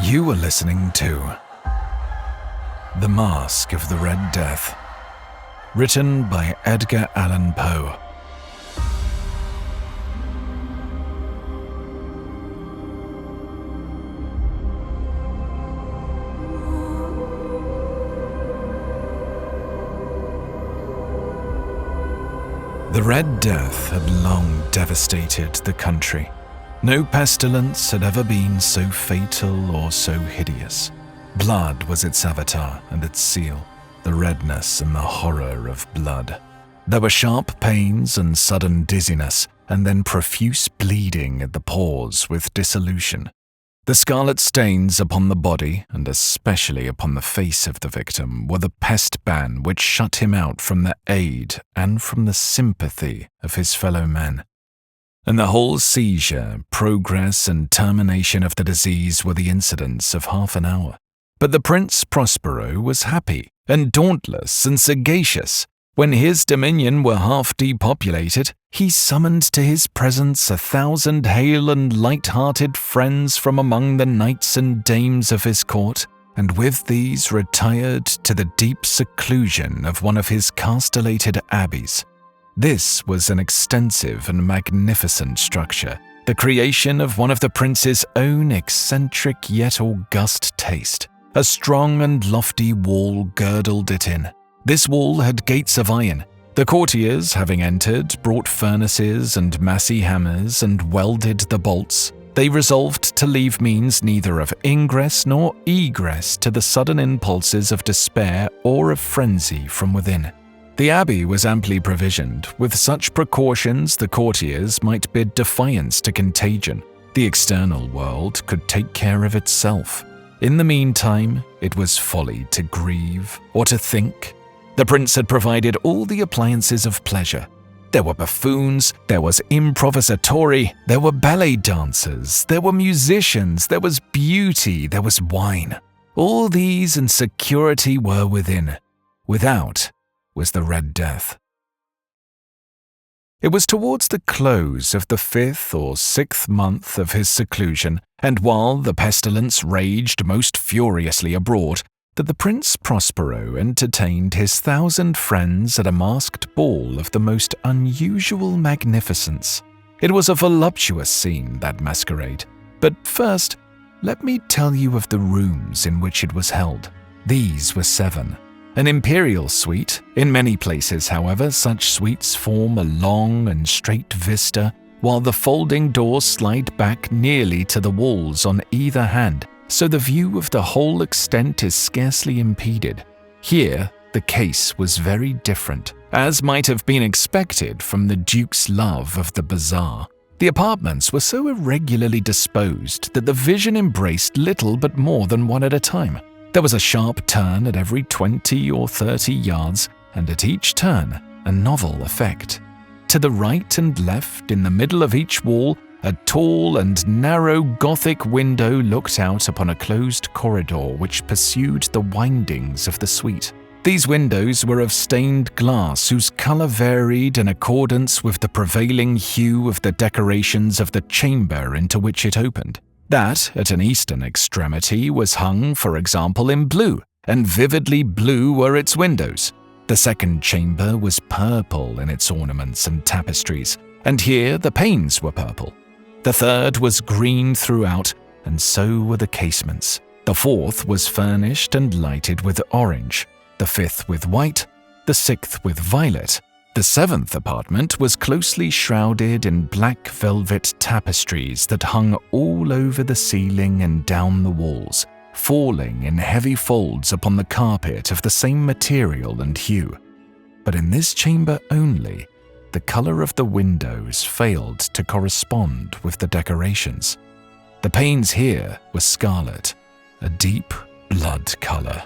You are listening to The Masque of the Red Death, written by Edgar Allan Poe. The Red Death had long devastated the country. No pestilence had ever been so fatal or so hideous. Blood was its avatar and its seal, the redness and the horror of blood. There were sharp pains and sudden dizziness, and then profuse bleeding at the pores with dissolution. The scarlet stains upon the body, and especially upon the face of the victim, were the pest ban which shut him out from the aid and from the sympathy of his fellow men. And the whole seizure, progress, and termination of the disease were the incidents of half an hour. But the Prince Prospero was happy, and dauntless, and sagacious. When his dominion were half depopulated, he summoned to his presence 1,000 hale and light-hearted friends from among the knights and dames of his court, and with these retired to the deep seclusion of one of his castellated abbeys. This was an extensive and magnificent structure, the creation of one of the prince's own eccentric yet august taste. A strong and lofty wall girdled it in. This wall had gates of iron. The courtiers, having entered, brought furnaces and massy hammers and welded the bolts. They resolved to leave means neither of ingress nor egress to the sudden impulses of despair or of frenzy from within. The abbey was amply provisioned. With such precautions, the courtiers might bid defiance to contagion. The external world could take care of itself. In the meantime, it was folly to grieve or to think. The prince had provided all the appliances of pleasure. There were buffoons, there was improvisatori, there were ballet dancers, there were musicians, there was beauty, there was wine. All these and security were within. Without was the Red Death. It was towards the close of the 5th or 6th month of his seclusion, and while the pestilence raged most furiously abroad, that the Prince Prospero entertained his 1,000 friends at a masked ball of the most unusual magnificence. It was a voluptuous scene, that masquerade. But first, let me tell you of the rooms in which it was held. These were 7. An imperial suite. In many places, however, such suites form a long and straight vista, while the folding doors slide back nearly to the walls on either hand, so the view of the whole extent is scarcely impeded. Here, the case was very different, as might have been expected from the Duke's love of the bizarre. The apartments were so irregularly disposed that the vision embraced little but more than one at a time. There was a sharp turn at every 20 or 30 yards, and at each turn, a novel effect. To the right and left, in the middle of each wall, a tall and narrow Gothic window looked out upon a closed corridor which pursued the windings of the suite. These windows were of stained glass whose colour varied in accordance with the prevailing hue of the decorations of the chamber into which it opened. That, at an eastern extremity, was hung, for example, in blue, and vividly blue were its windows. The second chamber was purple in its ornaments and tapestries, and here the panes were purple. The third was green throughout, and so were the casements. The fourth was furnished and lighted with orange, the fifth with white, the sixth with violet. The 7th apartment was closely shrouded in black velvet tapestries that hung all over the ceiling and down the walls, falling in heavy folds upon the carpet of the same material and hue. But in this chamber only, the colour of the windows failed to correspond with the decorations. The panes here were scarlet, a deep blood colour.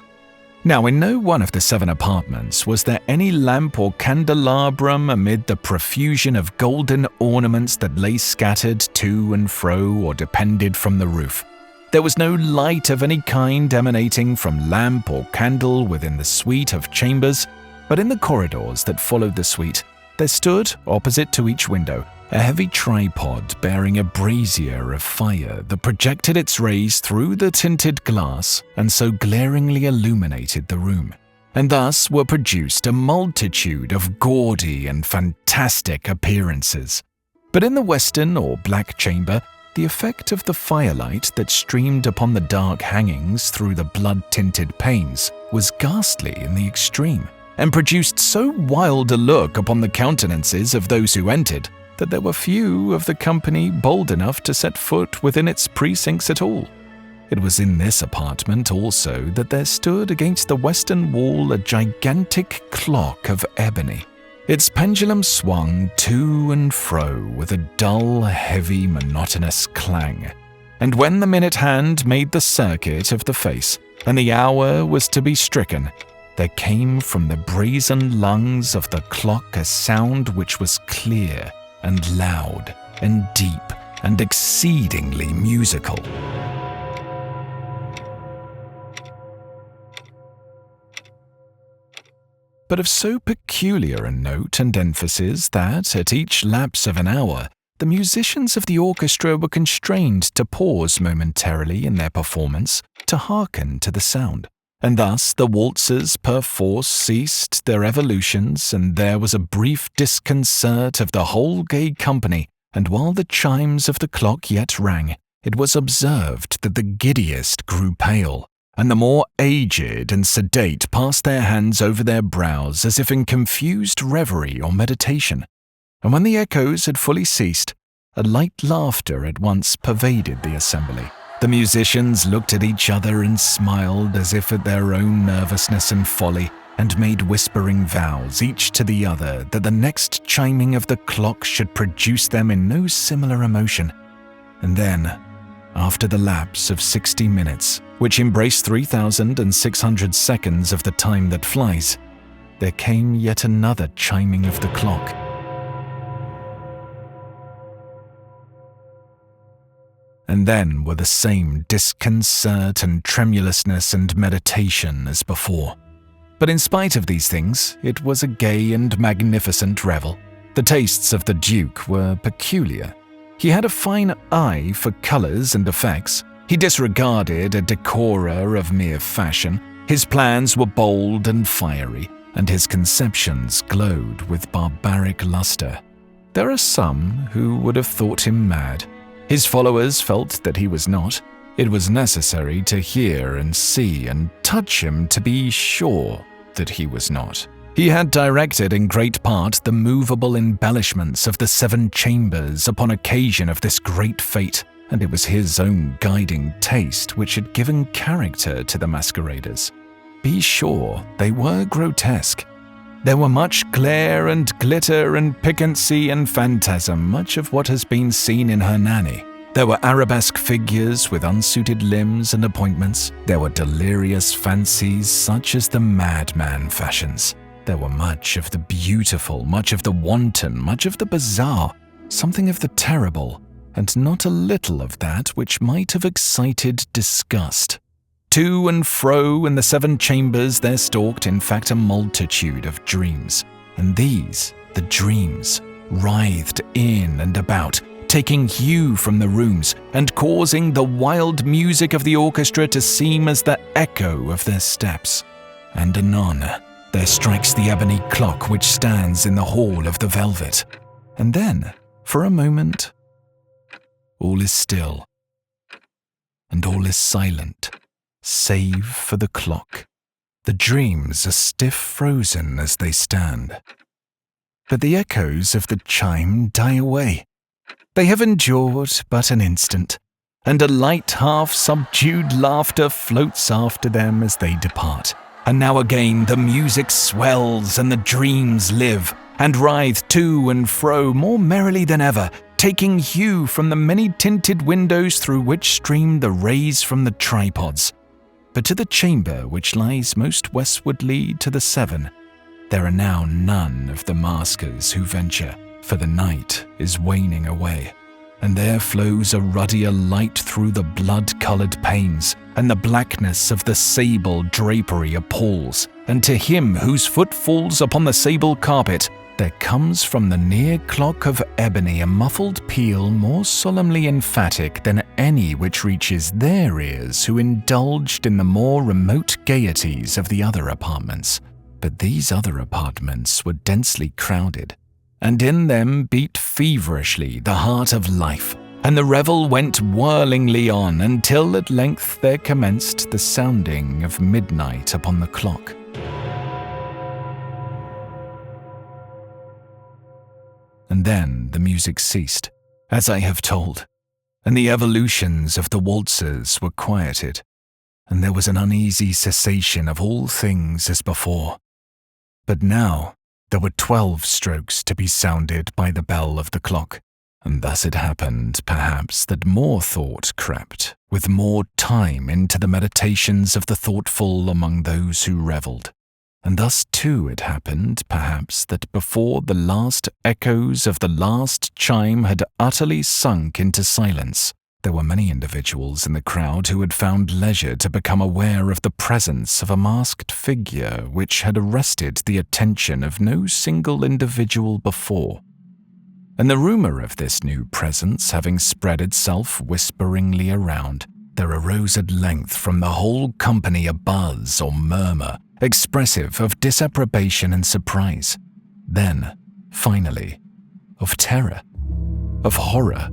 Now, in no one of the 7 apartments was there any lamp or candelabrum amid the profusion of golden ornaments that lay scattered to and fro or depended from the roof. There was no light of any kind emanating from lamp or candle within the suite of chambers, but in the corridors that followed the suite, there stood, opposite to each window, a heavy tripod bearing a brazier of fire that projected its rays through the tinted glass and so glaringly illuminated the room, and thus were produced a multitude of gaudy and fantastic appearances. But in the western or black chamber, the effect of the firelight that streamed upon the dark hangings through the blood-tinted panes was ghastly in the extreme, and produced so wild a look upon the countenances of those who entered that there were few of the company bold enough to set foot within its precincts at all. It was in this apartment also that there stood against the western wall a gigantic clock of ebony. Its pendulum swung to and fro with a dull, heavy, monotonous clang, and when the minute hand made the circuit of the face, and the hour was to be stricken, there came from the brazen lungs of the clock a sound which was clear and loud and deep and exceedingly musical. But of so peculiar a note and emphasis that, at each lapse of an hour, the musicians of the orchestra were constrained to pause momentarily in their performance to hearken to the sound. And thus the waltzers perforce ceased their evolutions, and there was a brief disconcert of the whole gay company, and while the chimes of the clock yet rang, it was observed that the giddiest grew pale, and the more aged and sedate passed their hands over their brows as if in confused reverie or meditation. And when the echoes had fully ceased, a light laughter at once pervaded the assembly. The musicians looked at each other and smiled as if at their own nervousness and folly, and made whispering vows each to the other that the next chiming of the clock should produce them in no similar emotion. And then, after the lapse of 60 minutes, which embrace 3,600 seconds of the time that flies, there came yet another chiming of the clock. And then were the same disconcert and tremulousness and meditation as before. But in spite of these things, it was a gay and magnificent revel. The tastes of the Duke were peculiar. He had a fine eye for colours and effects. He disregarded a decora of mere fashion. His plans were bold and fiery, and his conceptions glowed with barbaric lustre. There are some who would have thought him mad. His followers felt that he was not. It was necessary to hear and see and touch him to be sure that he was not. He had directed in great part the movable embellishments of the 7 chambers upon occasion of this great fete, and it was his own guiding taste which had given character to the masqueraders. Be sure they were grotesque. There were much glare and glitter and piquancy and phantasm, much of what has been seen in Hernani. There were arabesque figures with unsuited limbs and appointments. There were delirious fancies such as the madman fashions. There were much of the beautiful, much of the wanton, much of the bizarre, something of the terrible, and not a little of that which might have excited disgust. To and fro in the 7 chambers there stalked in fact a multitude of dreams, and these, the dreams, writhed in and about, taking hue from the rooms, and causing the wild music of the orchestra to seem as the echo of their steps. And anon, there strikes the ebony clock which stands in the hall of the velvet, and then, for a moment, all is still, and all is silent. Save for the clock. The dreams are stiff frozen as they stand. But the echoes of the chime die away. They have endured but an instant, and a light half-subdued laughter floats after them as they depart. And now again the music swells and the dreams live, and writhe to and fro more merrily than ever, taking hue from the many-tinted windows through which stream the rays from the tripods. But to the chamber which lies most westwardly to the 7, there are now none of the maskers who venture, for the night is waning away, and there flows a ruddier light through the blood-coloured panes, and the blackness of the sable drapery appalls, and to him whose foot falls upon the sable carpet, there comes from the near clock of ebony a muffled peal more solemnly emphatic than any which reaches their ears who indulged in the more remote gaieties of the other apartments. But these other apartments were densely crowded, and in them beat feverishly the heart of life, and the revel went whirlingly on until at length there commenced the sounding of midnight upon the clock. And then the music ceased, as I have told, and the evolutions of the waltzers were quieted, and there was an uneasy cessation of all things as before. But now there were 12 strokes to be sounded by the bell of the clock, and thus it happened, perhaps, that more thought crept, with more time, into the meditations of the thoughtful among those who revelled. And thus too it happened, perhaps, that before the last echoes of the last chime had utterly sunk into silence, there were many individuals in the crowd who had found leisure to become aware of the presence of a masked figure which had arrested the attention of no single individual before. And the rumour of this new presence having spread itself whisperingly around, there arose at length from the whole company a buzz or murmur, expressive of disapprobation and surprise, then, finally, of terror, of horror,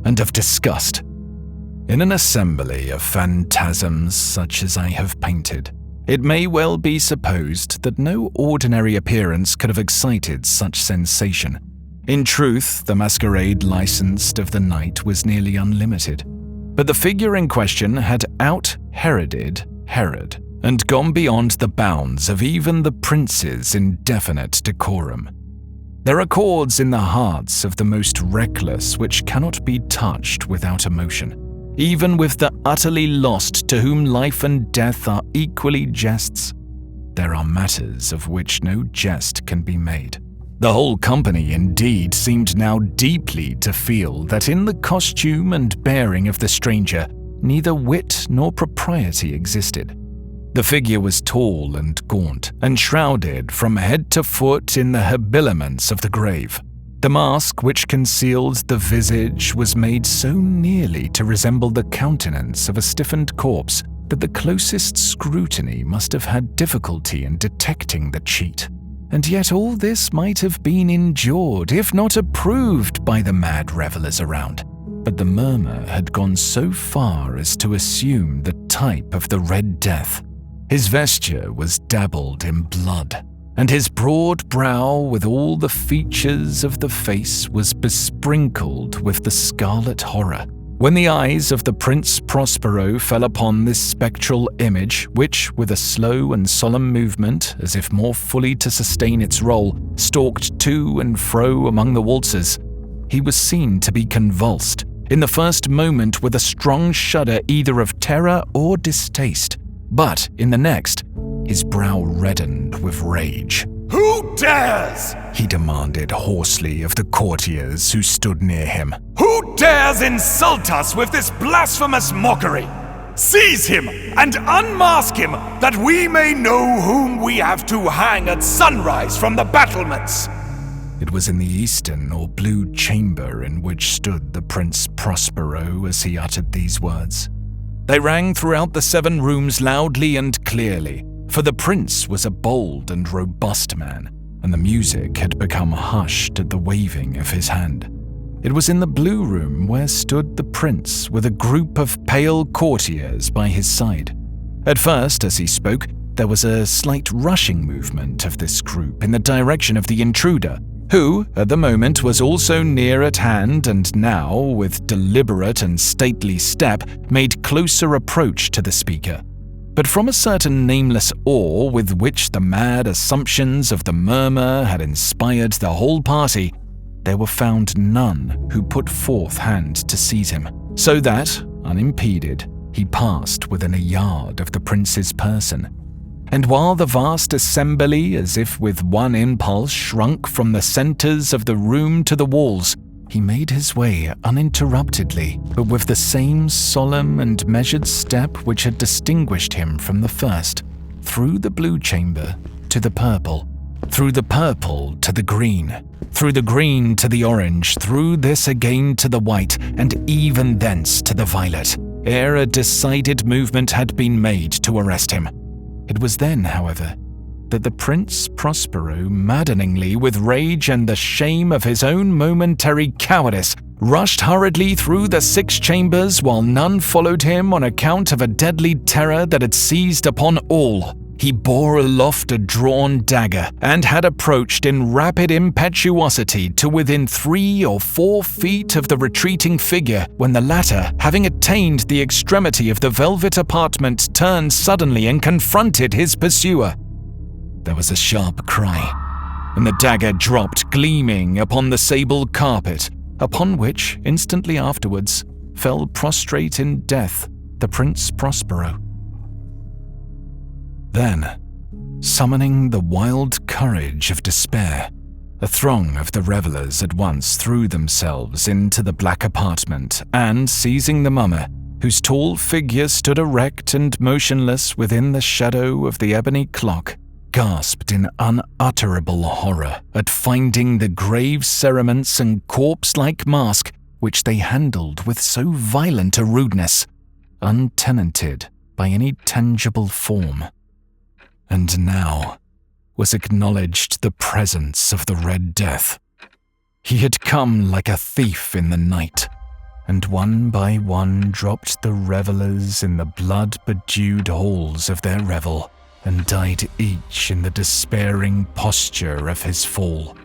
and of disgust. In an assembly of phantasms such as I have painted, it may well be supposed that no ordinary appearance could have excited such sensation. In truth, the masquerade licensed of the night was nearly unlimited, but the figure in question had out-Heroded Herod, and gone beyond the bounds of even the prince's indefinite decorum. There are chords in the hearts of the most reckless which cannot be touched without emotion, even with the utterly lost to whom life and death are equally jests. There are matters of which no jest can be made. The whole company, indeed, seemed now deeply to feel that in the costume and bearing of the stranger, neither wit nor propriety existed. The figure was tall and gaunt, and shrouded from head to foot in the habiliments of the grave. The mask which concealed the visage was made so nearly to resemble the countenance of a stiffened corpse that the closest scrutiny must have had difficulty in detecting the cheat. And yet all this might have been endured, if not approved, by the mad revellers around. But the murmur had gone so far as to assume the type of the Red Death. His vesture was dabbled in blood, and his broad brow with all the features of the face was besprinkled with the scarlet horror. When the eyes of the Prince Prospero fell upon this spectral image, which, with a slow and solemn movement, as if more fully to sustain its role, stalked to and fro among the waltzers, he was seen to be convulsed, in the first moment with a strong shudder either of terror or distaste, but in the next, his brow reddened with rage. "Who dares?" he demanded hoarsely of the courtiers who stood near him. "Who dares insult us with this blasphemous mockery? Seize him and unmask him, that we may know whom we have to hang at sunrise from the battlements." It was in the eastern or blue chamber in which stood the Prince Prospero as he uttered these words. They rang throughout the 7 rooms loudly and clearly, for the prince was a bold and robust man, and the music had become hushed at the waving of his hand. It was in the blue room where stood the prince with a group of pale courtiers by his side. At first, as he spoke, there was a slight rushing movement of this group in the direction of the intruder, who, at the moment, was also near at hand and now, with deliberate and stately step, made closer approach to the speaker. But from a certain nameless awe with which the mad assumptions of the murmur had inspired the whole party, there were found none who put forth hand to seize him, so that, unimpeded, he passed within a yard of the prince's person. And while the vast assembly, as if with one impulse, shrunk from the centres of the room to the walls, he made his way uninterruptedly, but with the same solemn and measured step which had distinguished him from the first, through the blue chamber to the purple, through the purple to the green, through the green to the orange, through this again to the white, and even thence to the violet, ere a decided movement had been made to arrest him. It was then, however, that the Prince Prospero, maddeningly with rage and the shame of his own momentary cowardice, rushed hurriedly through the 6 chambers while none followed him on account of a deadly terror that had seized upon all. He bore aloft a drawn dagger, and had approached in rapid impetuosity to within 3 or 4 feet of the retreating figure, when the latter, having attained the extremity of the velvet apartment, turned suddenly and confronted his pursuer. There was a sharp cry, and the dagger dropped gleaming upon the sable carpet, upon which, instantly afterwards, fell prostrate in death the Prince Prospero. Then, summoning the wild courage of despair, a throng of the revellers at once threw themselves into the black apartment, and, seizing the mummer, whose tall figure stood erect and motionless within the shadow of the ebony clock, gasped in unutterable horror at finding the grave cerements and corpse-like mask which they handled with so violent a rudeness, untenanted by any tangible form. And now was acknowledged the presence of the Red Death. He had come like a thief in the night, and one by one dropped the revellers in the blood-bedewed halls of their revel, and died each in the despairing posture of his fall,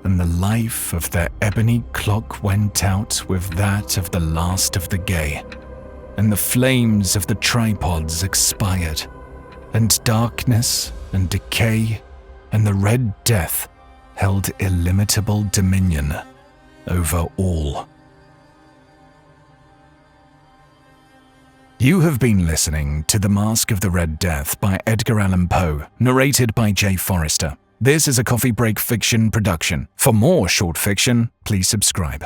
and the life of their ebony clock went out with that of the last of the gay, and the flames of the tripods expired, and darkness and decay and the Red Death held illimitable dominion over all. You have been listening to The Masque of the Red Death by Edgar Allan Poe, narrated by J. Forrester. This is a Coffee Break Fiction production. For more short fiction, please subscribe.